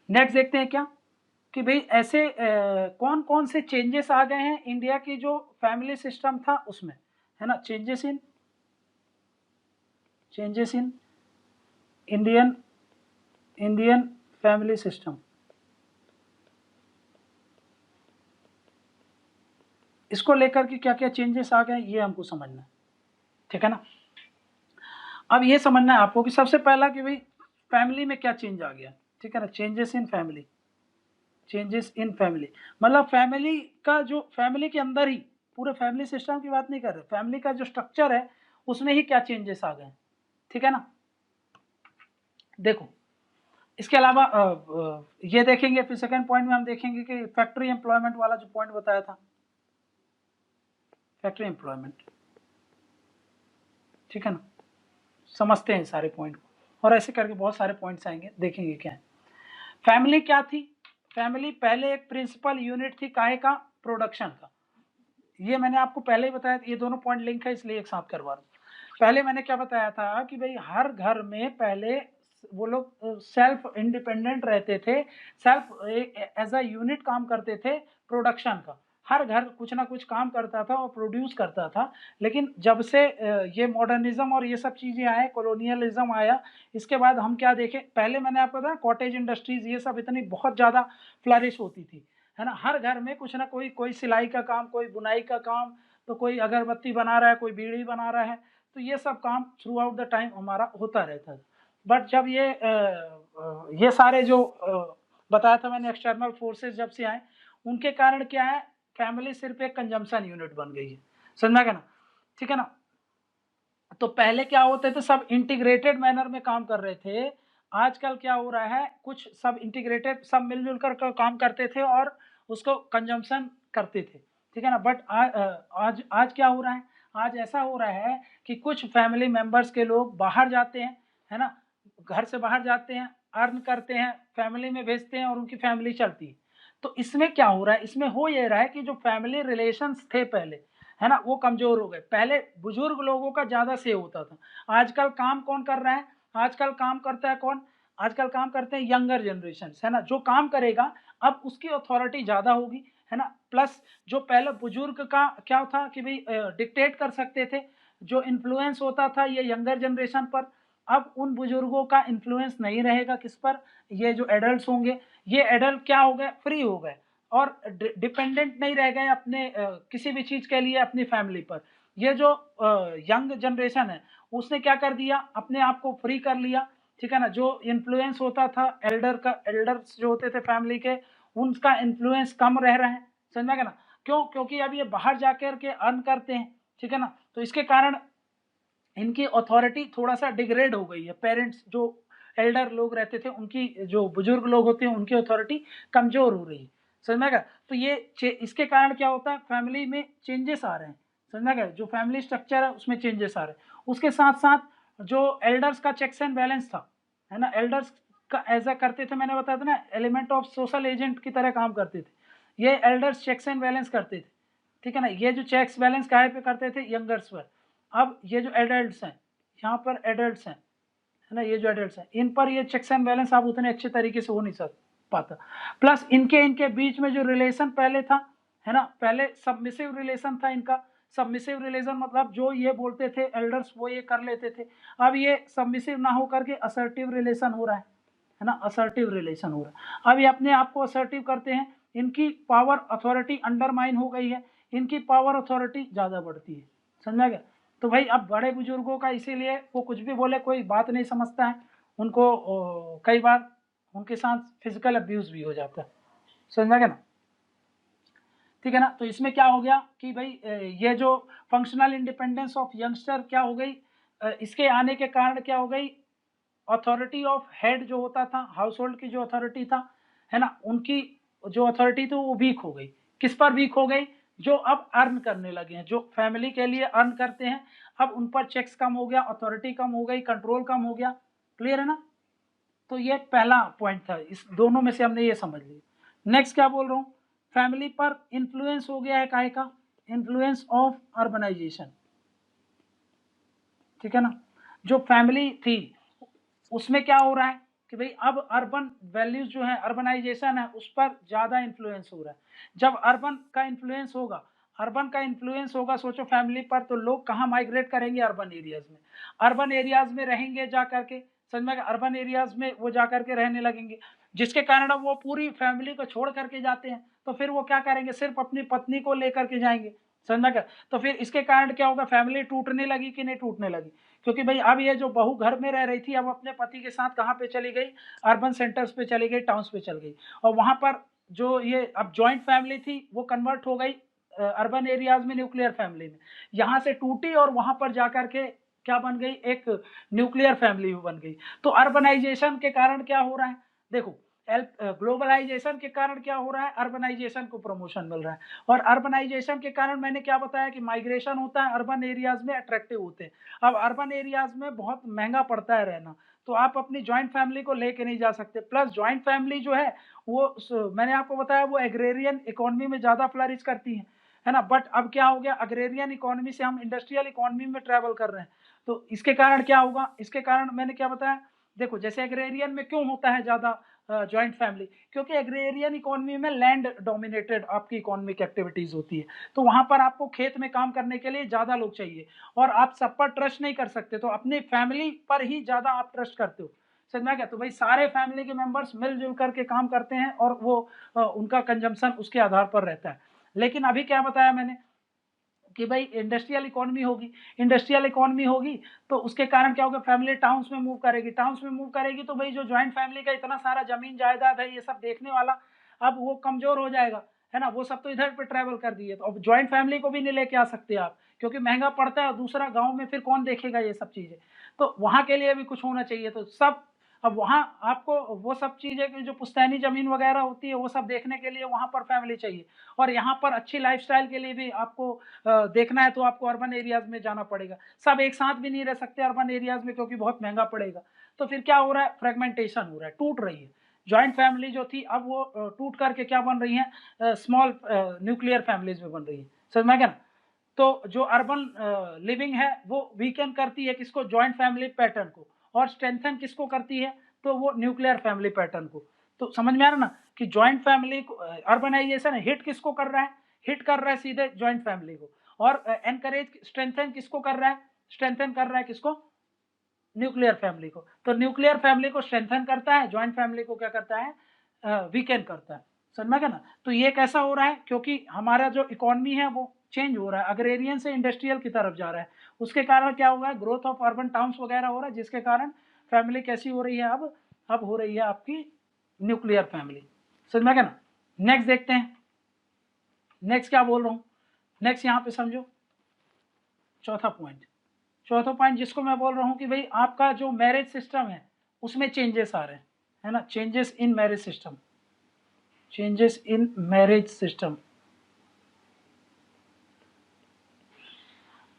Next देखते हैं क्या कि भाई ऐसे कौन कौन से चेंजेस आ गए हैं इंडिया की जो फैमिली सिस्टम था उसमें, है ना। Changes in Indian family system, इसको लेकर के क्या क्या चेंजेस आ गए ये हमको समझना है, ठीक है ना। अब ये समझना है आपको कि सबसे पहला कि भाई फैमिली में क्या चेंज आ गया, ठीक है ना। चेंजेस इन फैमिली मतलब फैमिली का जो फैमिली के अंदर ही, पूरे फैमिली सिस्टम की बात नहीं कर रहे, फैमिली का जो स्ट्रक्चर है उसमें ही क्या चेंजेस आ गए, ठीक है ना। देखो इसके अलावा ये देखेंगे, फिर सेकंड पॉइंट में हम देखेंगे कि फैक्ट्री एम्प्लॉयमेंट वाला जो पॉइंट बताया था, फैक्ट्री एम्प्लॉयमेंट, ठीक है ना। समझते हैं सारे पॉइंट को, और ऐसे करके बहुत सारे पॉइंट्स आएंगे, देखेंगे क्या है। फैमिली क्या थी, फैमिली पहले एक प्रिंसिपल यूनिट थी, काहे का, प्रोडक्शन का। ये मैंने आपको पहले ही बताया, ये दोनों पॉइंट लिंक है इसलिए एक साथ करवा रहा हूँ। पहले मैंने क्या बताया था कि भाई हर घर में पहले वो लोग सेल्फ इंडिपेंडेंट रहते थे, सेल्फ एज अ यूनिट काम करते थे प्रोडक्शन का। हर घर कुछ ना कुछ काम करता था और प्रोड्यूस करता था। लेकिन जब से ये मॉडर्निज्म और ये सब चीज़ें आए, कॉलोनियलिज्म आया, इसके बाद हम क्या देखें, पहले मैंने आपको बताया कॉटेज इंडस्ट्रीज ये सब इतनी बहुत ज़्यादा फ्लरिश होती थी, है ना। हर घर में कुछ ना कोई सिलाई का काम, कोई बुनाई का काम, तो कोई अगरबत्ती बना रहा है, कोई बीड़ी बना रहा है, तो ये सब काम थ्रू आउट द टाइम हमारा होता रहता था। बट जब ये सारे जो बताया था मैंने एक्सटर्नल फोर्सेस जब से आए, उनके कारण क्या है, फैमिली सिर्फ एक कंजम्पशन यूनिट बन गई है, समझा क्या ना, ठीक है ना। तो पहले क्या होते थे, सब इंटीग्रेटेड मैनर में काम कर रहे थे। आजकल क्या हो रहा है, कुछ सब इंटीग्रेटेड, सब मिलजुल कर काम करते थे और उसको कंजम्पशन करते थे, ठीक है ना। बट आज क्या हो रहा है, आज ऐसा हो रहा है कि कुछ फैमिली मेंबर्स के लोग बाहर जाते हैं, है ना, घर से बाहर जाते हैं, अर्न करते हैं, फैमिली में भेजते हैं और उनकी फैमिली चलती है। तो इसमें क्या हो रहा है, इसमें हो ये रहा है कि जो फैमिली रिलेशंस थे पहले, है ना, वो कमजोर हो गए। पहले बुजुर्ग लोगों का ज्यादा से होता था, आजकल काम कौन कर रहा है, आजकल काम करता है कौन, आजकल काम करते हैं यंगर जनरेशन, है ना। जो काम करेगा अब उसकी अथॉरिटी ज्यादा होगी, है ना। प्लस जो पहले बुजुर्ग का क्या था कि भाई डिक्टेट कर सकते थे, जो इन्फ्लुएंस होता था ये यंगर जनरेशन पर, अब उन बुजुर्गों का इन्फ्लुएंस नहीं रहेगा किस पर, ये जो एडल्ट होंगे, ये एडल्ट क्या हो गए, फ्री हो गए और डिपेंडेंट नहीं रह गए अपने किसी भी चीज के लिए अपनी फैमिली पर। ये जो यंग जनरेशन है उसने क्या कर दिया, अपने आप को फ्री कर लिया, ठीक है ना। जो इन्फ्लुएंस होता था एल्डर्स जो होते थे फैमिली के, उनका इन्फ्लुएंस कम रह रहा है, समझा क्या ना। क्यों, क्योंकि अब ये बाहर जाकर के अर्न करते हैं, ठीक है ना। तो इसके कारण इनकी अथॉरिटी थोड़ा सा डिग्रेड हो गई है। पेरेंट्स जो एल्डर लोग रहते थे, उनकी जो बुजुर्ग लोग होते हैं उनकी अथॉरिटी कमजोर हो रही है, समझ में गया। तो ये इसके कारण क्या होता है, फैमिली में चेंजेस आ रहे हैं, समझ में गया। जो फैमिली स्ट्रक्चर है उसमें चेंजेस आ रहे हैं। उसके साथ साथ जो एल्डर्स का चेक्स एंड बैलेंस था, है ना, एल्डर्स का ऐसा करते थे, मैंने बताया था ना, एलिमेंट ऑफ सोशल एजेंट की तरह काम करते थे। ये एल्डर्स चेक्स एंड बैलेंस करते थे, ठीक है ना। ये जो चेक्स बैलेंस काहे पे करते थे, यंगर्स पर। अब ये जो एडल्ट्स हैं, यहाँ पर एडल्ट्स हैं, है ना, ये जो एडल्ट्स हैं, इन पर ये चेक्स एंड बैलेंस आप उतने अच्छे तरीके से हो नहीं पाता। प्लस इनके बीच में जो रिलेशन पहले था, है ना, पहले सबमिसिव रिलेशन था इनका। सबमिसिव रिलेशन मतलब जो ये बोलते थे एल्डर्स वो ये कर लेते थे। अब ये सबमिसिव ना हो करके असर्टिव रिलेशन हो रहा है ना, असर्टिव रिलेशन हो रहा है। अब ये अपने आप को असर्टिव करते हैं, इनकी पावर अथॉरिटी अंडरमाइन हो गई है, इनकी पावर अथॉरिटी ज्यादा बढ़ती है, समझा गया। तो भाई अब बड़े बुजुर्गों का इसीलिए वो कुछ भी बोले कोई बात नहीं समझता है, उनको कई बार उनके साथ फिजिकल अब्यूज भी हो जाता है, समझा गया ना, ठीक है ना। तो इसमें क्या हो गया कि भाई ये जो फंक्शनल इंडिपेंडेंस ऑफ यंगस्टर क्या हो गई, इसके आने के कारण क्या हो गई, अथॉरिटी ऑफ हेड जो होता था, हाउस होल्ड की जो अथॉरिटी था, है ना, उनकी जो अथॉरिटी थी वो वीक हो गई। किस पर वीक हो गई, जो अब अर्न करने लगे हैं, जो फैमिली के लिए अर्न करते हैं, अब उन पर चेक्स कम हो गया, अथॉरिटी कम हो गई, कंट्रोल कम हो गया, क्लियर है ना। तो ये पहला पॉइंट था, इस दोनों में से हमने ये समझ लिया। नेक्स्ट क्या बोल रहा हूँ, फैमिली पर इन्फ्लुएंस हो गया है काहे का, इन्फ्लुएंस ऑफ अर्बनाइजेशन, ठीक है ना। जो फैमिली थी उसमें क्या हो रहा है कि भाई अब अर्बन वैल्यूज जो है, अर्बनाइजेशन है, उस पर ज़्यादा इन्फ्लुएंस हो रहा है। जब अर्बन का इन्फ्लुएंस होगा सोचो फैमिली पर, तो लोग कहाँ माइग्रेट करेंगे? अर्बन एरियाज में। अर्बन एरियाज में रहेंगे जा करके, समझ में, अर्बन एरियाज में वो जा करके रहने लगेंगे, जिसके कारण अब वो पूरी फैमिली को छोड़ करके जाते हैं। तो फिर वो क्या करेंगे? सिर्फ अपनी पत्नी को लेकर के जाएंगे, समझ में। तो फिर इसके कारण क्या होगा? फैमिली टूटने लगी कि नहीं टूटने लगी? क्योंकि भाई अब ये जो बहू घर में रह रही थी, अब अपने पति के साथ कहाँ पे चली गई? अर्बन सेंटर्स पे चली गई, टाउन्स पे चल गई, और वहां पर जो ये अब जॉइंट फैमिली थी वो कन्वर्ट हो गई अर्बन एरियाज में न्यूक्लियर फैमिली में। यहाँ से टूटी और वहां पर जाकर के क्या बन गई? एक न्यूक्लियर फैमिली बन गई। तो अर्बनाइजेशन के कारण क्या हो रहा है? देखो, ग्लोबलाइजेशन के कारण क्या हो रहा है? अर्बनाइजेशन को प्रमोशन मिल रहा है, और अर्बनाइजेशन के कारण मैंने क्या बताया कि माइग्रेशन होता है, अर्बन एरियाज में अट्रैक्टिव होते हैं। अब अर्बन एरियाज में बहुत महंगा पड़ता है रहना, तो आप अपनी जॉइंट फैमिली को लेके नहीं जा सकते। प्लस जॉइंट फैमिली जो है वो मैंने आपको बताया वो एग्रेरियन इकोनॉमी में ज़्यादा फ्लरिश करती है ना। बट अब क्या हो गया? अग्रेरियन इकोनॉमी से हम इंडस्ट्रियल इकोनॉमी में ट्रेवल कर रहे हैं, तो इसके कारण क्या होगा? इसके कारण मैंने क्या बताया, देखो जैसे एग्रेरियन में क्यों होता है ज़्यादा जॉइंट फैमिली? क्योंकि एग्रेरियन इकोनॉमी में लैंड डोमिनेटेड आपकी इकोनॉमिक एक्टिविटीज होती है, तो वहां पर आपको खेत में काम करने के लिए ज़्यादा लोग चाहिए, और आप सब पर ट्रस्ट नहीं कर सकते, तो अपनी फैमिली पर ही ज़्यादा आप ट्रस्ट करते हो, समझ में क्या? तो भाई सारे फैमिली के मेंबर्स मिलजुल करके काम करते हैं, और वो उनका कंजम्पशन उसके आधार पर रहता है। लेकिन अभी क्या बताया मैंने कि भाई इंडस्ट्रियल इकोनॉमी होगी, इंडस्ट्रियल इकोनॉमी होगी तो उसके कारण क्या होगा? फैमिली टाउन्स में मूव करेगी, टाउन्स में मूव करेगी तो भाई जो ज्वाइंट फैमिली का इतना सारा जमीन जायदाद है ये सब देखने वाला, अब वो कमजोर हो जाएगा, है ना। वो सब तो इधर पे ट्रैवल कर दिए, तो अब ज्वाइंट फैमिली को भी नहीं लेके आ सकते आप, क्योंकि महंगा पड़ता है, दूसरा गांव में फिर कौन देखेगा ये सब चीजें? तो वहां के लिए भी कुछ होना चाहिए, तो सब अब वहां आपको वो सब चीजें की जो पुश्तैनी जमीन वगैरह होती है वो सब देखने के लिए वहां पर फैमिली चाहिए, और यहाँ पर अच्छी लाइफस्टाइल के लिए भी आपको देखना है तो आपको अर्बन एरियाज में जाना पड़ेगा। सब एक साथ भी नहीं रह सकते अर्बन एरियाज में, क्योंकि बहुत महंगा पड़ेगा। तो फिर क्या हो रहा है? फ्रेगमेंटेशन हो रहा है, टूट रही है जॉइंट फैमिली जो थी, अब वो टूट करके क्या बन रही है? स्मॉल न्यूक्लियर फैमिलीज में बन रही है, समझ में क्या ना। तो जो अर्बन लिविंग है वो वीकन करती है किसको? जॉइंट फैमिली पैटर्न को, और स्ट्रेंथन किसको करती है? तो वो न्यूक्लियर फैमिली पैटर्न को। तो समझ में आ रहा ना कि जॉइंट फैमिली को अर्बनाइजेशन हिट किसको कर रहा है? हिट कर रहा है सीधे जॉइंट फैमिली को, और एनकरेज स्ट्रेंथन किसको कर रहा है? स्ट्रेंथन कर रहा है किसको? न्यूक्लियर फैमिली को। तो न्यूक्लियर फैमिली को स्ट्रेंथन करता है, ज्वाइंट फैमिली को क्या करता है? वीकेंड करता है, समझ में क्या ना। तो ये कैसा हो रहा है? क्योंकि हमारा जो इकोनॉमी है वो चेंज हो रहा है, अग्रेरियन से इंडस्ट्रियल की तरफ जा रहा है, उसके कारण क्या होगा? ग्रोथ ऑफ अर्बन टाउन्स वगैरह हो रहा है, जिसके कारण फैमिली कैसी हो रही है? अब हो रही है आपकी न्यूक्लियर फैमिली, समझ में क्या ना। नेक्स्ट देखते हैं, नेक्स्ट क्या बोल रहा हूँ, नेक्स्ट यहाँ पे समझो चौथा पॉइंट। चौथा पॉइंट जिसको मैं बोल रहा हूँ कि भाई आपका जो मैरिज सिस्टम है उसमें चेंजेस आ रहे हैं, है ना। Changes in marriage system, changes in marriage system.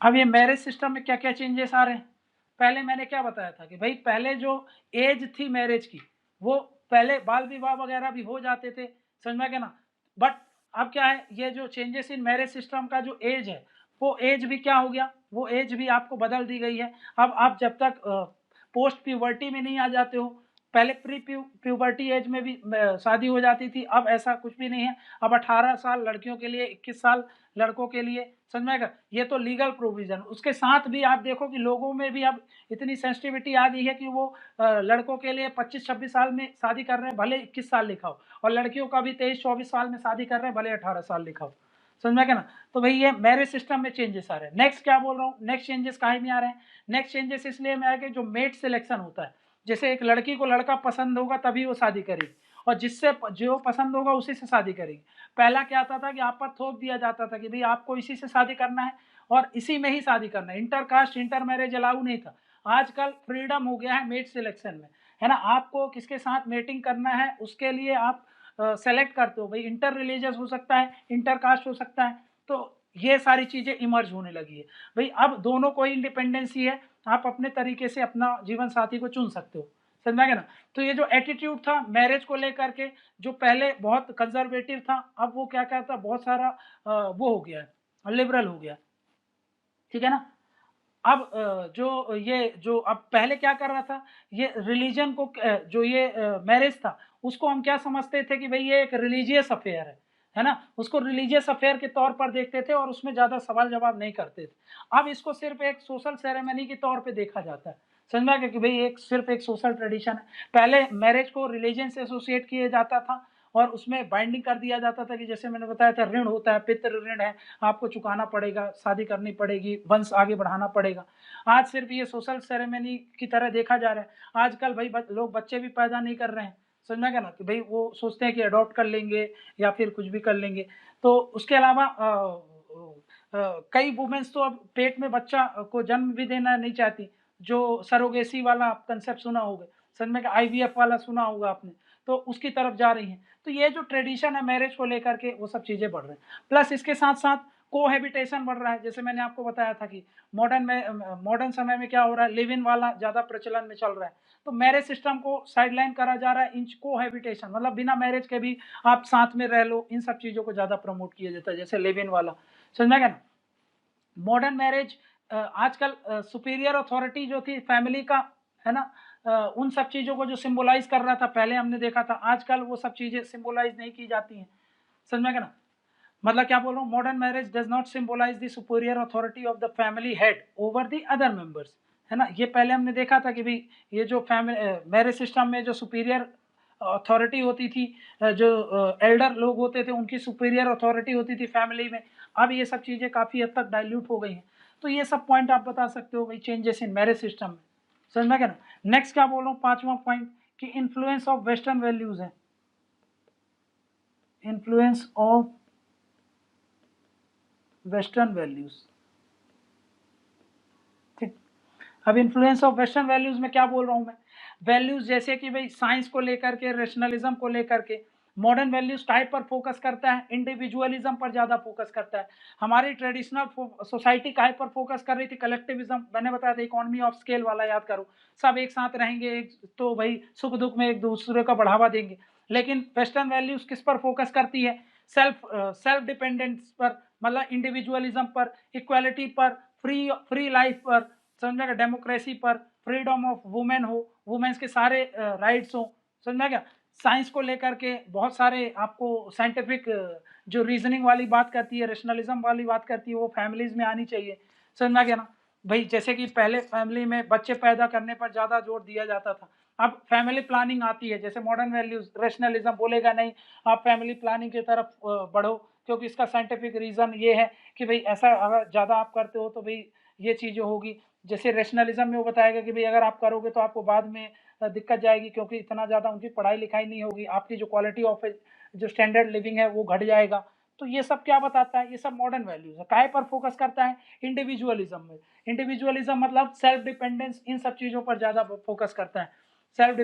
अब ये मैरिज सिस्टम में क्या क्या चेंजेस आ रहे हैं? पहले मैंने क्या बताया था कि भाई पहले जो एज थी मैरिज की, वो पहले बाल विवाह वगैरह भी हो जाते थे, समझ में क्या ना। बट अब क्या है? ये जो चेंजेस इन मैरिज सिस्टम का जो एज है वो एज भी क्या हो गया? वो एज भी आपको बदल दी गई है। अब आप जब तक पोस्ट प्यूबर्टी में नहीं आ जाते हो, पहले प्री प्यूबर्टी एज में भी शादी हो जाती थी, अब ऐसा कुछ भी नहीं है। अब 18 साल लड़कियों के लिए, 21 साल लड़कों के लिए, समझ में आएगा। ये तो लीगल प्रोविजन, उसके साथ भी आप देखो कि लोगों में भी अब इतनी सेंसिटिविटी आ गई है कि वो लड़कों के लिए 25-26 साल में शादी कर रहे हैं भले 21 साल लिखा हो, और लड़कियों का भी 23-24 साल में शादी कर रहे हैं भले 18 साल लिखा हो, समझ में क्या ना। तो भाई ये मैरिज सिस्टम में चेंजेस आ रहे हैं। नेक्स्ट क्या बोल रहा हूँ, नेक्स्ट चेंजेस काहे में आ रहे हैं? नेक्स्ट चेंजेस इसलिए में आ गए जो मेट सिलेक्शन होता है। जैसे एक लड़की को लड़का पसंद होगा तभी वो शादी करेगी, और जिससे जो पसंद होगा उसी से शादी करेगी। पहला क्या आता था कि आप पर थोप दिया जाता था कि भाई आपको इसी से शादी करना है और इसी में ही शादी करना है, inter caste inter marriage allow नहीं था। आजकल फ्रीडम हो गया है मेट सिलेक्शन में, है ना। आपको किसके साथ मेटिंग करना है उसके लिए आप सेलेक्ट करते हो, भाई इंटर रिलीजियस हो सकता है, इंटर कास्ट हो सकता है। तो ये सारी चीजें इमर्ज होने लगी है। भाई अब दोनों को इंडिपेंडेंसी है, आप अपने तरीके से अपना जीवन साथी को चुन सकते हो, समझा गया ना। तो ये जो एटीट्यूड था मैरिज को लेकर के, जो पहले बहुत कंजर्वेटिव था, अब वो क्या कहता, बहुत सारा वो हो गया है, लिबरल हो गया, ठीक है ना। अब जो अब पहले क्या कर रहा था, ये रिलीजन को जो ये मैरिज था उसको हम क्या समझते थे कि भाई ये एक रिलीजियस अफेयर है ना, उसको रिलीजियस अफेयर के तौर पर देखते थे और उसमें ज़्यादा सवाल जवाब नहीं करते थे। अब इसको सिर्फ एक सोशल सेरेमनी के तौर पे देखा जाता है, समझ में आ गया कि भाई एक सिर्फ एक सोशल ट्रेडिशन है। पहले मैरिज को रिलीजन से एसोसिएट किया जाता था और उसमें बाइंडिंग कर दिया जाता था कि जैसे मैंने बताया था ऋण होता है, पितृ ऋण है, आपको चुकाना पड़ेगा, शादी करनी पड़ेगी, वंश आगे बढ़ाना पड़ेगा। आज सिर्फ ये सोशल सेरेमनी की तरह देखा जा रहा है। आजकल भाई लोग बच्चे भी पैदा नहीं कर रहे हैं, समझ में क्या ना, कि भाई वो सोचते हैं कि अडॉप्ट कर लेंगे या फिर कुछ भी कर लेंगे। तो उसके अलावा कई वुमेन्स तो अब पेट में बच्चा को जन्म भी देना नहीं चाहती, जो सरोगेसी वाला कंसेप्ट सुना होगा, समझ में, IVF वाला सुना होगा आपने, तो उसकी तरफ जा रही हैं। तो ये जो ट्रेडिशन है मैरिज को लेकर के वो सब चीज़ें बढ़ रही हैं। प्लस इसके साथ साथ कोहैबिटेशन बढ़ रहा है, जैसे मैंने आपको बताया था कि मॉडर्न समय में क्या हो रहा है, लिव इन वाला ज़्यादा प्रचलन में चल रहा है। तो मैरिज सिस्टम को साइडलाइन करा जा रहा है, इन कोहैबिटेशन मतलब बिना मैरिज के भी आप साथ में रह लो, इन सब चीज़ों को ज़्यादा प्रमोट किया जाता है, जैसे लिव इन वाला, समझ में गया ना। मॉडर्न मैरिज आजकल सुपीरियर अथॉरिटी जो थी फैमिली का, है ना, उन सब चीज़ों को जो सिंबलाइज कर रहा था पहले हमने देखा था, आजकल वो सब चीज़ें सिंबलाइज नहीं की जाती हैं, समझ में गया ना। मतलब क्या बोल रहा हूँ, modern marriage does not symbolize the superior authority of the family head over the other members, है ना। ये पहले हमने देखा था कि भाई ये जो फैमिली मैरिज सिस्टम में जो सुपीरियर अथॉरिटी होती थी, जो एल्डर लोग होते थे उनकी सुपीरियर अथॉरिटी होती थी फैमिली में, अब ये सब चीज़ें काफ़ी हद तक डाइल्यूट हो गई हैं। तो ये सब पॉइंट आप बता सकते हो भाई चेंजेस इन मैरिज सिस्टम में, समझ में क्या ना। नेक्स्ट क्या बोल रहा हूँ, पांचवा पॉइंट कि इन्फ्लुएंस ऑफ वेस्टर्न वैल्यूज है, इन्फ्लुएंस ऑफ वेस्टर्न वैल्यूज। ठीक, अब इन्फ्लुएंस ऑफ वेस्टर्न वैल्यूज में क्या बोल रहा हूँ मैं, वैल्यूज जैसे कि भाई साइंस को लेकर के, रेशनलिज्म को लेकर के, मॉडर्न वैल्यूज टाइप पर फोकस करता है, इंडिविजुअलिज्म पर ज़्यादा फोकस करता है। हमारी ट्रेडिशनल सोसाइटी काय पर फोकस कर रही थी, कलेक्टिविज्म, मैंने बताया था इकोनॉमी ऑफ स्केल वाला, याद करो, सब एक साथ रहेंगे, तो भाई सुख दुख में एक दूसरे का बढ़ावा देंगे। लेकिन वेस्टर्न वैल्यूज किस पर फोकस करती है, सेल्फ डिपेंडेंस पर, मतलब इंडिविजुअलिज्म पर, इक्वालिटी पर, फ्री लाइफ पर, समझ डेमोक्रेसी पर, फ्रीडम ऑफ वुमेन हो, वुमेन्स के सारे राइट्स हो, समझ में गया। साइंस को लेकर के बहुत सारे आपको साइंटिफिक जो रीजनिंग वाली बात करती है, रेशनलिज्म वाली बात करती है, वो फैमिलीज में आनी चाहिए, समझ में गया ना। भाई जैसे कि पहले फैमिली में बच्चे पैदा करने पर ज़्यादा जोर दिया जाता था, अब फैमिली प्लानिंग आती है, जैसे मॉडर्न वैल्यूज, रेशनलिज्म बोलेगा नहीं आप फैमिली प्लानिंग की तरफ बढ़ो, क्योंकि इसका साइंटिफिक रीज़न ये है कि भाई ऐसा अगर ज़्यादा आप करते हो तो भाई ये चीज़ें होगी। जैसे रेशनलिज्म में वो बताएगा कि भाई अगर आप करोगे तो आपको बाद में दिक्कत जाएगी, क्योंकि इतना ज़्यादा उनकी पढ़ाई लिखाई नहीं होगी, आपकी जो क्वालिटी ऑफ जो स्टैंडर्ड लिविंग है वो घट जाएगा। तो ये सब क्या बताता है, ये सब मॉडर्न वैल्यूज है। काय पर फोकस करता है, इंडिविजुअलिज्म में। इंडिविजुअलिज्म मतलब सेल्फ डिपेंडेंस, इन सब चीज़ों पर ज़्यादा फोकस करता है, सेल्फ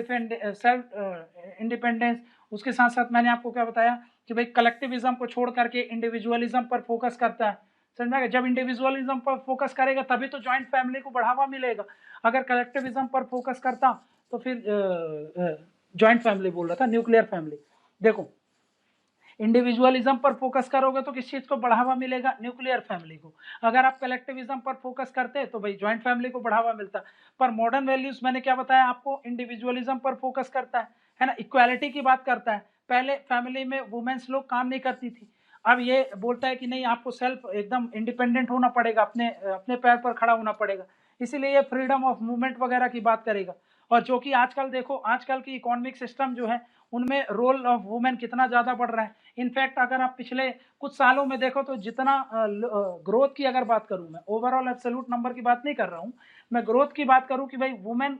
इंडिपेंडेंस। उसके साथ साथ मैंने आपको क्या बताया कि भाई कलेक्टिविज्म को छोड़ करके इंडिविजुअलिज्म पर फोकस करता है, समझ में। जब इंडिविजुअलिज्म पर फोकस करेगा तभी तो जॉइंट फैमिली को बढ़ावा मिलेगा, अगर कलेक्टिविज्म पर फोकस करता तो फिर जॉइंट फैमिली बोल रहा था, न्यूक्लियर फैमिली। देखो इंडिविजुअलिज्म पर फोकस करोगे तो किस चीज को बढ़ावा मिलेगा, न्यूक्लियर फैमिली को। अगर आप कलेक्टिविज्म पर फोकस करते तो भाई ज्वाइंट फैमिली को बढ़ावा मिलता। पर मॉडर्न वैल्यूज मैंने क्या बताया आपको, इंडिविजुअलिज्म पर फोकस करता है ना, इक्वालिटी की बात करता है। पहले फैमिली में वुमेन्स लोग काम नहीं करती थी, अब ये बोलता है कि नहीं आपको सेल्फ एकदम इंडिपेंडेंट होना पड़ेगा, अपने अपने पैर पर खड़ा होना पड़ेगा, इसीलिए ये फ्रीडम ऑफ मूवमेंट वगैरह की बात करेगा। और जो कि आजकल देखो, आजकल की इकोनॉमिक सिस्टम जो है उनमें रोल ऑफ वुमेन कितना ज़्यादा बढ़ रहा है। इनफैक्ट अगर आप पिछले कुछ सालों में देखो तो जितना ग्रोथ की अगर बात करूं, मैं ओवरऑल एब्सोल्यूट नंबर की बात नहीं कर रहा हूं, मैं ग्रोथ की बात करूं कि भाई वुमेन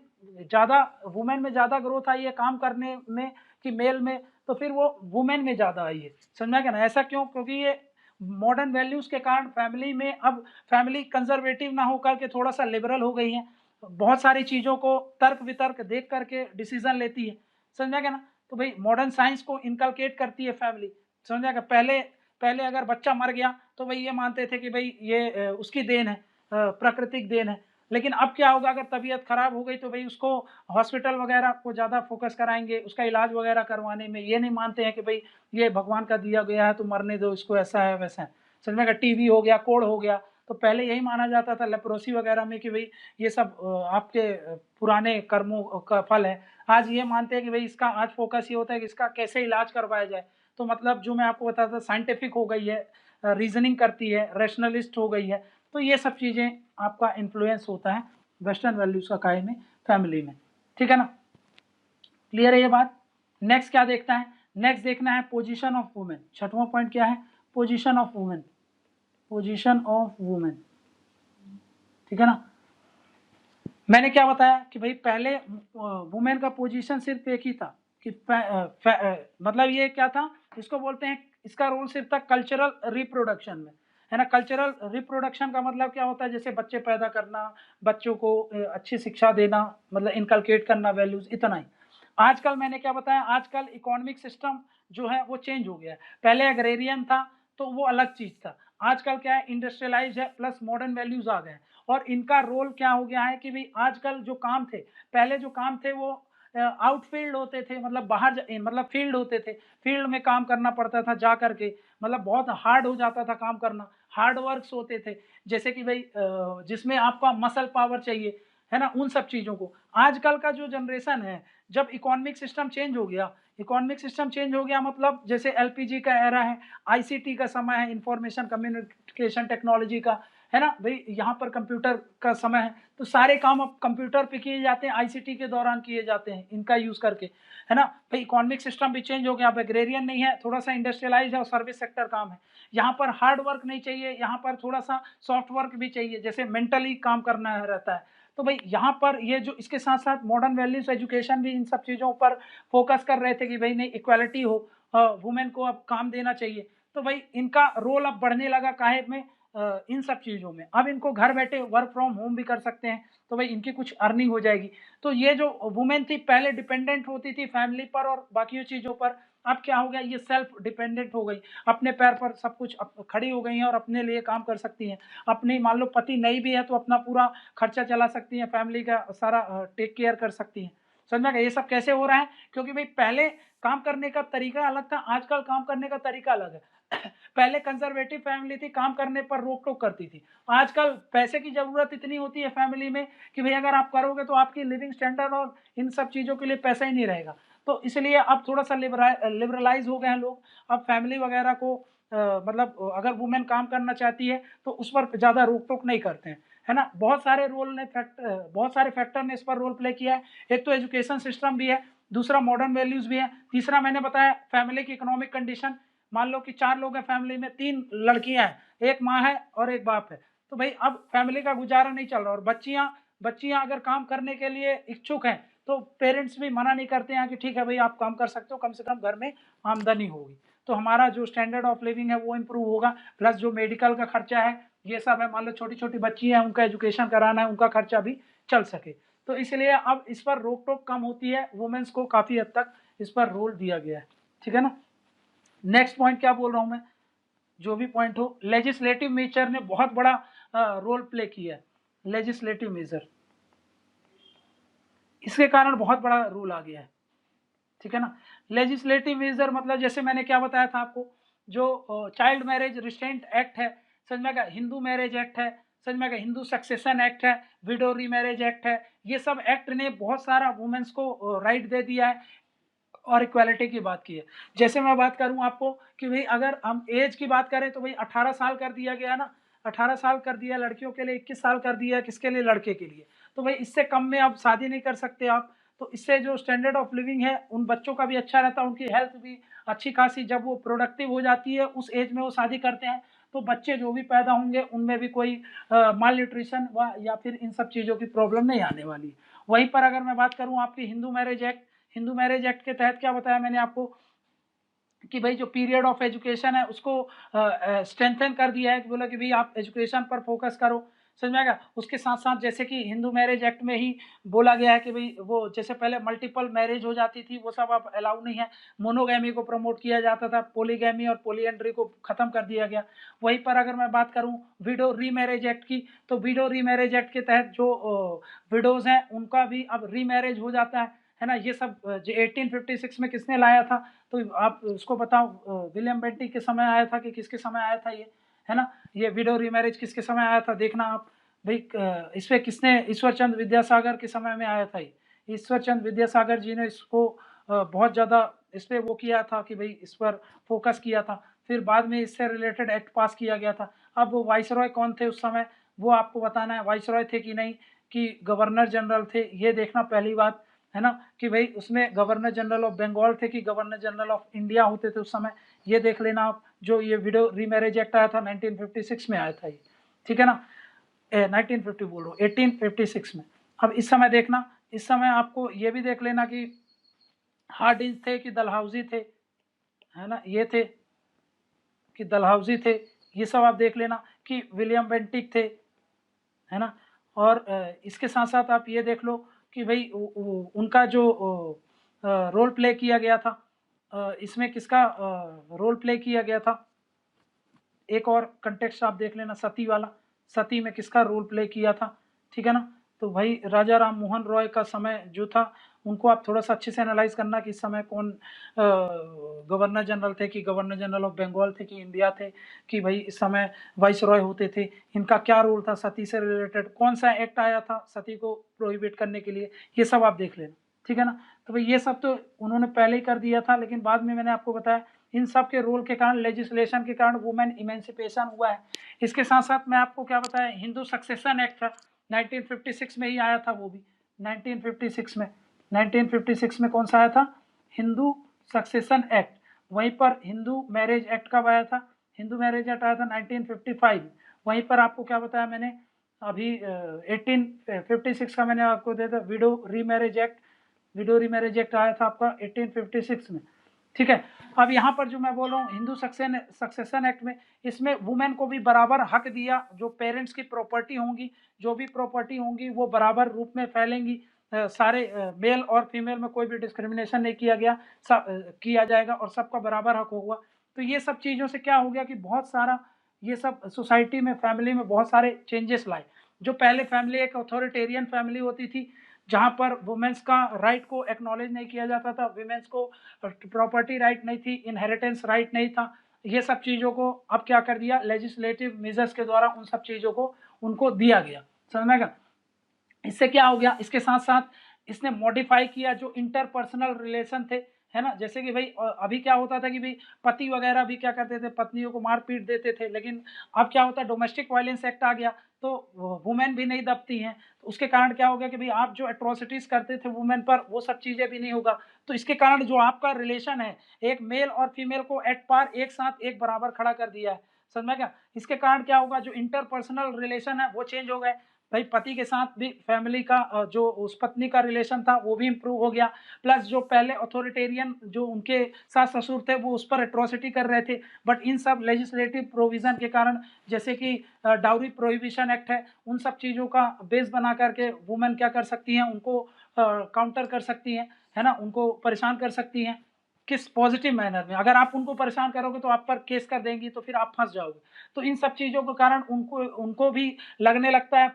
में ज़्यादा ग्रोथ आई है काम करने में कि मेल में, तो फिर वो वुमेन में ज़्यादा आई है, समझा क्या ना। ऐसा क्यों, क्योंकि ये मॉडर्न वैल्यूज़ के कारण फैमिली में अब फैमिली कंजर्वेटिव ना होकर के थोड़ा सा लिबरल हो गई है, बहुत सारी चीज़ों को तर्क वितर्क देख करके डिसीजन लेती है, समझा क्या ना। तो भाई मॉडर्न साइंस को इनकलकेट करती है फैमिली, समझा क्या। पहले पहले अगर बच्चा मर गया तो भाई ये मानते थे कि भाई ये उसकी देन है, प्राकृतिक देन है। लेकिन अब क्या होगा, अगर तबीयत खराब हो गई तो भाई उसको हॉस्पिटल वगैरह को ज़्यादा फोकस कराएंगे, उसका इलाज वगैरह करवाने में। ये नहीं मानते हैं कि भाई ये भगवान का दिया गया है तो मरने दो इसको, ऐसा है वैसा है, समझ में। टीबी हो गया, कोढ़ हो गया, तो पहले यही माना जाता था लेप्रोसी वगैरह में कि भाई ये सब आपके पुराने कर्मों का फल है। आज ये मानते हैं कि भाई इसका आज फोकस ये होता है कि इसका कैसे इलाज करवाया जाए। तो मतलब जो मैं आपको बताता था साइंटिफिक हो गई है, रीजनिंग करती है, रैशनलिस्ट हो गई है। तो ये सब चीज़ें आपका इन्फ्लुएंस होता है वेस्टर्न वैल्यूज का काय में, फैमिली में। ठीक है ना, क्लियर है ये बात। नेक्स्ट क्या देखता है, नेक्स्ट देखना है पोजीशन ऑफ वुमेन। छठवां पॉइंट क्या है, position of women, position of women. ठीक है ना, मैंने क्या बताया कि भाई पहले वुमेन का पोजीशन सिर्फ एक ही था कि मतलब ये क्या था, इसको बोलते हैं, इसका रोल सिर्फ था कल्चरल रिप्रोडक्शन में, है ना। कल्चरल रिप्रोडक्शन का मतलब क्या होता है, जैसे बच्चे पैदा करना, बच्चों को अच्छी शिक्षा देना, मतलब इनकलकेट करना वैल्यूज, इतना ही। आजकल मैंने क्या बताया, आजकल इकोनॉमिक सिस्टम जो है वो चेंज हो गया है। पहले एग्रेरियन था तो वो अलग चीज था, आजकल क्या है इंडस्ट्रियलाइज है, प्लस मॉडर्न वैल्यूज आ गए हैं। और इनका रोल क्या हो गया है कि भाई आजकल जो काम थे, पहले जो काम थे वो आउटफील्ड होते थे, मतलब बाहर मतलब फील्ड होते थे, फील्ड में काम करना पड़ता था जा करके, मतलब बहुत हार्ड हो जाता था काम करना, हार्ड वर्क्स होते थे, जैसे कि भाई जिसमें आपका मसल पावर चाहिए, है ना, उन सब चीज़ों को। आजकल का जो जनरेशन है, जब इकोनॉमिक सिस्टम चेंज हो गया, इकोनॉमिक सिस्टम चेंज हो गया मतलब जैसे एलपीजी का एरा है, आईसीटी का समय है, इंफॉर्मेशन कम्युनिकेशन टेक्नोलॉजी का, है ना भाई, यहाँ पर कंप्यूटर का समय है, तो सारे काम अब कंप्यूटर पे किए जाते हैं, आईसीटी के दौरान किए जाते हैं इनका यूज करके, है ना भाई। इकोनॉमिक सिस्टम भी चेंज हो गया, अब एग्रेरियन नहीं है, थोड़ा सा इंडस्ट्रियलाइज है और सर्विस सेक्टर काम है। यहाँ पर हार्ड वर्क नहीं चाहिए, यहाँ पर थोड़ा सा सॉफ्ट वर्क भी चाहिए, जैसे मेंटली काम करना रहता है। तो भाई यहाँ पर ये जो इसके साथ साथ मॉडर्न वैल्यूज एजुकेशन भी इन सब चीज़ों पर फोकस कर रहे थे कि भाई नहीं, इक्वालिटी हो, वुमेन को अब काम देना चाहिए। तो भाई इनका रोल अब बढ़ने लगा काहे में, इन सब चीज़ों में। अब इनको घर बैठे वर्क फ्रॉम होम भी कर सकते हैं, तो भाई इनकी कुछ अर्निंग हो जाएगी। तो ये जो वुमेन थी पहले डिपेंडेंट होती थी फैमिली पर और बाकी चीज़ों पर, अब क्या हो गया, ये सेल्फ डिपेंडेंट हो गई, अपने पैर पर सब कुछ खड़ी हो गई हैं और अपने लिए काम कर सकती हैं। अपने मान लो पति नहीं भी है तो अपना पूरा खर्चा चला सकती हैं, फैमिली का सारा टेक केयर कर सकती हैं। समझ में, ये सब कैसे हो रहा है, क्योंकि भाई पहले काम करने का तरीका अलग था, आजकल काम करने का तरीका अलग है। पहले कंजर्वेटिव फैमिली थी, काम करने पर रोक टोक करती थी। आजकल पैसे की जरूरत इतनी होती है फैमिली में कि भाई अगर आप करोगे तो आपकी लिविंग स्टैंडर्ड और इन सब चीज़ों के लिए पैसा ही नहीं रहेगा। तो इसलिए अब थोड़ा सा लिबरलाइज हो गए हैं लोग। अब फैमिली वगैरह को मतलब अगर वुमेन काम करना चाहती है तो उस पर ज़्यादा रोक टोक नहीं करते हैं, है ना। बहुत सारे बहुत सारे फैक्टर ने इस पर रोल प्ले किया है। एक तो एजुकेशन सिस्टम भी है, दूसरा मॉडर्न वैल्यूज भी है, तीसरा मैंने बताया फैमिली की इकोनॉमिक कंडीशन। मान लो कि 4 लोग हैं फैमिली में, 3 लड़कियां हैं, एक माँ है और एक बाप है, तो भाई अब फैमिली का गुजारा नहीं चल रहा। और बच्चियां अगर काम करने के लिए इच्छुक हैं तो पेरेंट्स भी मना नहीं करते हैं कि ठीक है भाई आप काम कर सकते हो, कम से कम घर में आमदनी होगी, तो हमारा जो स्टैंडर्ड ऑफ लिविंग है वो इम्प्रूव होगा। प्लस जो मेडिकल का खर्चा है ये सब है, मान लो छोटी छोटी बच्ची हैं उनका एजुकेशन कराना है, उनका खर्चा भी चल सके। तो इसलिए अब इस पर रोक टोक कम होती है, वुमेन्स को काफ़ी हद तक इस पर रोल दिया गया है। ठीक है ना, नेक्स्ट पॉइंट क्या बोल रहा हूँ मैं, जो भी पॉइंट हो, लेजिस्लेटिव मेजर ने बहुत बड़ा रोल प्ले किया है। लेजिस्लेटिव मेजर, इसके कारण बहुत बड़ा रूल आ गया है। ठीक है ना, लेजिस्लेटिव मेजर मतलब जैसे मैंने क्या बताया था आपको, जो चाइल्ड मैरिज रिस्ट्रेंट एक्ट है, समझ में आएगा, हिंदू मैरिज एक्ट है, समझ में आएगा, हिंदू सक्सेशन एक्ट है, विडो रीमैरिज एक्ट है, ये सब एक्ट ने बहुत सारा वुमेन्स को राइट दे दिया है और इक्वालिटी की बात की है। जैसे मैं बात करूं आपको कि भाई अगर हम एज की बात करें तो भाई 18 साल कर दिया गया ना, 18 साल कर दिया लड़कियों के लिए, 21 साल कर दिया किसके लिए, लड़के के लिए। तो भाई इससे कम में आप शादी नहीं कर सकते आप। तो इससे जो स्टैंडर्ड ऑफ लिविंग है उन बच्चों का भी अच्छा रहता है, उनकी हेल्थ भी अच्छी खासी, जब वो प्रोडक्टिव हो जाती है उस एज में वो शादी करते हैं तो बच्चे जो भी पैदा होंगे उनमें भी कोई माल न्यूट्रिशन व या फिर इन सब चीज़ों की प्रॉब्लम नहीं आने वाली। वहीं पर अगर मैं बात करूँ आपकी Hindu marriage act, Hindu marriage act के तहत क्या बताया मैंने आपको कि भाई जो पीरियड ऑफ एजुकेशन है उसको स्ट्रेंथन कर दिया है, कि बोला कि भाई आप एजुकेशन पर फोकस करो। समझ में आएगा, उसके साथ साथ जैसे कि हिंदू मैरिज एक्ट में ही बोला गया है कि भाई वो जैसे पहले मल्टीपल मैरिज हो जाती थी वो सब अब अलाउ नहीं है, मोनोगैमी को प्रमोट किया जाता था, पोलीगैमी और पोलीएंड्री को खत्म कर दिया गया। वहीं पर अगर मैं बात करूं विडो रीमैरिज एक्ट की, तो विडो रीमैरिज एक्ट के तहत जो विडोज हैं उनका भी अब रीमैरिज हो जाता है ना। ये सब जो 1856 में किसने लाया था, तो आप उसको बताओ, विलियम बेंटिक के समय आया था कि किसके समय आया था ये, है ना। ये विडो रीमैरिज किसके समय आया था देखना आप भाई, इस पे किसने, ईश्वरचंद विद्यासागर के समय में आया था। ईश्वरचंद विद्यासागर जी ने इसको बहुत ज़्यादा इस पर वो किया था कि भाई इस पर फोकस किया था। फिर बाद में इससे रिलेटेड एक्ट पास किया गया था। अब वो वाइसरॉय कौन थे उस समय, वो आपको बताना है, वाइसरॉय थे कि नहीं कि गवर्नर जनरल थे, ये देखना पहली बात, है ना, कि भाई उसमें गवर्नर जनरल ऑफ बंगाल थे कि गवर्नर जनरल ऑफ इंडिया होते थे उस समय, ये देख लेना आप। जो ये विडो रीमैरिज एक्ट आया था 1956 में आया था ये, ठीक है ना, 1950 बोल रहा हूँ, 1856 में। अब इस समय देखना, इस समय आपको ये भी देख लेना कि हार्डिंज थे कि डलहौजी थे, है ना, ये थे कि डलहौजी थे, ये सब आप देख लेना कि विलियम बेंटिक थे, है ना। और इसके साथ साथ आप ये देख लो कि भाई उनका जो रोल प्ले किया गया था, इसमें किसका रोल प्ले किया गया था, एक और कंटेक्स्ट आप देख लेना सती वाला, सती में किसका रोल प्ले किया था, ठीक है ना। तो भाई राजा राम मोहन रॉय का समय जो था, उनको आप थोड़ा सा अच्छे से एनालाइज करना कि इस समय कौन गवर्नर जनरल थे कि गवर्नर जनरल ऑफ बंगाल थे कि इंडिया थे, कि भाई इस समय वाइस रॉय होते थे, इनका क्या रोल था, सती से रिलेटेड कौन सा एक्ट आया था सती को प्रोहिबिट करने के लिए, ये सब आप देख लेना, ठीक है ना। तो भाई ये सब तो उन्होंने पहले ही कर दिया था, लेकिन बाद में मैंने आपको बताया इन सब के रोल के कारण, लेजिस्लेशन के कारण वुमेन इमेंसिपेशन हुआ है। इसके साथ साथ मैं आपको क्या बताया, हिंदू सक्सेशन एक्ट था 1956 में ही आया था, वो भी 1956 में, 1956 में कौन सा आया था, हिंदू सक्सेशन एक्ट। वहीं पर हिंदू मैरिज एक्ट कब आया था, हिंदू मैरिज एक्ट आया था 1955। वहीं पर आपको क्या बताया मैंने अभी 1856 का मैंने आपको दिया था window remarriage act, window remarriage act आया था आपका 1856 में, ठीक है। अब यहाँ पर जो मैं बोल रहा हूँ हिंदू सक्सेशन एक्ट में, इसमें वुमेन को भी बराबर हक दिया, जो पेरेंट्स की प्रॉपर्टी होंगी, जो भी प्रॉपर्टी होंगी वो बराबर रूप में फैलेंगी, सारे मेल और फीमेल में कोई भी डिस्क्रिमिनेशन नहीं किया गया, किया जाएगा और सबका बराबर हक होगा। तो ये सब चीज़ों से क्या हो गया कि बहुत सारा ये सब सोसाइटी में, फैमिली में बहुत सारे चेंजेस लाए। जो पहले फैमिली एक अथॉरिटेरियन फैमिली होती थी, जहाँ पर वुमेन्स का राइट को एक्नॉलेज नहीं किया जाता था, वुमेन्स को प्रॉपर्टी राइट नहीं थी, इनहेरिटेंस राइट नहीं था, ये सब चीज़ों को अब क्या कर दिया, लेजिस्लेटिव मेजर्स के द्वारा उन सब चीज़ों को उनको दिया गया, समझ में गया। इससे क्या हो गया, इसके साथ साथ इसने मॉडिफाई किया जो इंटरपर्सनल रिलेशन थे, है ना। जैसे कि भाई अभी क्या होता था कि भाई पति वगैरह भी क्या करते थे, पत्नियों को मार पीट देते थे, लेकिन अब क्या होता है, डोमेस्टिक वायलेंस एक्ट आ गया तो वुमेन भी नहीं दबती हैं, तो उसके कारण क्या हो गया कि भाई आप जो एट्रोसिटीज करते थे वुमेन पर, वो सब चीज़ें भी नहीं होगा। तो इसके कारण जो आपका रिलेशन है, एक मेल और फीमेल को एट पार एक साथ एक बराबर खड़ा कर दिया है, समझ में क्या। इसके कारण क्या होगा, जो इंटरपर्सनल रिलेशन है वो चेंज हो गए, भाई पति के साथ भी फैमिली का जो उस पत्नी का रिलेशन था वो भी इम्प्रूव हो गया। प्लस जो पहले अथॉरिटेरियन जो उनके सास ससुर थे वो उस पर एट्रोसिटी कर रहे थे, बट इन सब लेजिस्लेटिव प्रोविजन के कारण, जैसे कि डाउरी प्रोहिबिशन एक्ट है, उन सब चीज़ों का बेस बना करके वुमेन क्या कर सकती हैं, उनको काउंटर कर सकती हैं, है ना, उनको परेशान कर सकती हैं। किस पॉजिटिव मैनर में, अगर आप उनको परेशान करोगे तो आप पर केस कर देंगी, तो फिर आप फंस जाओगे। तो इन सब चीज़ों के कारण उनको उनको भी लगने लगता है,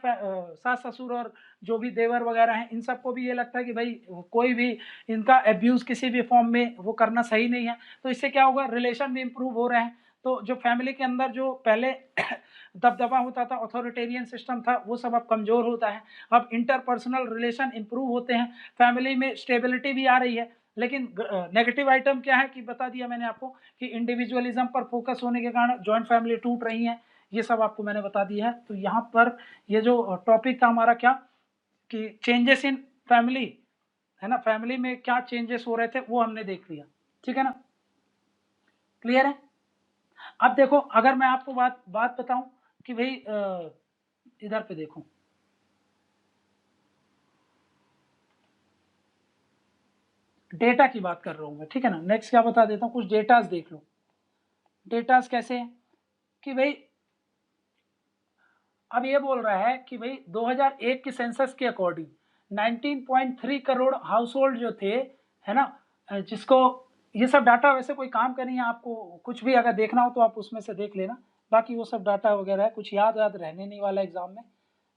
सास ससुर और जो भी देवर वगैरह हैं, इन सबको भी ये लगता है कि भाई कोई भी इनका एब्यूज़ किसी भी फॉर्म में वो करना सही नहीं है। तो इससे क्या होगा, रिलेशन भी इम्प्रूव हो रहे हैं। तो जो फैमिली के अंदर जो पहले दबदबा होता था, अथॉरिटेरियन सिस्टम था, वो सब अब कमज़ोर होता है। अब इंटरपर्सनल रिलेशन इम्प्रूव होते हैं, फैमिली में स्टेबिलिटी भी आ रही है। लेकिन नेगेटिव आइटम क्या है कि बता दिया मैंने आपको कि इंडिविजुअलिज्म पर फोकस होने के कारण जॉइंट फैमिली टूट रही हैं, ये सब आपको मैंने बता दिया है। तो यहाँ पर ये जो टॉपिक था हमारा क्या, कि चेंजेस इन फैमिली, है ना, फैमिली में क्या चेंजेस हो रहे थे वो हमने देख लिया, ठीक है ना, क्लियर है। अब देखो, अगर मैं आपको बात बताऊं कि भाई इधर पे देखो, डेटा की बात कर रहा हूं मैं, ठीक है ना। नेक्स्ट क्या बता देता हूं, कुछ डेटास देख लो। डेटास कैसे हैं कि भाई अब ये बोल रहा है कि भाई 2001 के सेंसस के अकॉर्डिंग 19.3 करोड़ हाउस होल्ड जो थे, है ना, जिसको ये सब डाटा वैसे कोई काम का नहीं है, आपको कुछ भी अगर देखना हो तो आप उसमें से देख लेना, बाकी वो सब डाटा वगैरह है, कुछ याद रहने नहीं वाला एग्जाम में,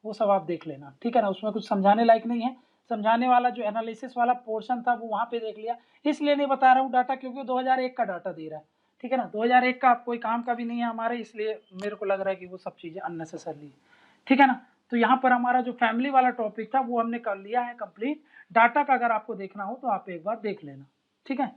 वो सब आप देख लेना, ठीक है ना। उसमें कुछ समझाने लायक नहीं है, समझाने वाला जो एनालिसिस वाला पोर्शन था वो वहाँ पे देख लिया, इसलिए नहीं बता रहा हूँ डाटा, क्योंकि 2001 का डाटा दे रहा है, ठीक है ना। 2001 का कोई काम का भी नहीं है हमारे, इसलिए मेरे को लग रहा है कि वो सब चीज़ें अननेसेसरली है, ठीक है ना। तो यहाँ पर हमारा जो फैमिली वाला टॉपिक था वो हमने कर लिया है कंप्लीट। डाटा का अगर आपको देखना हो तो आप एक बार देख लेना, ठीक है।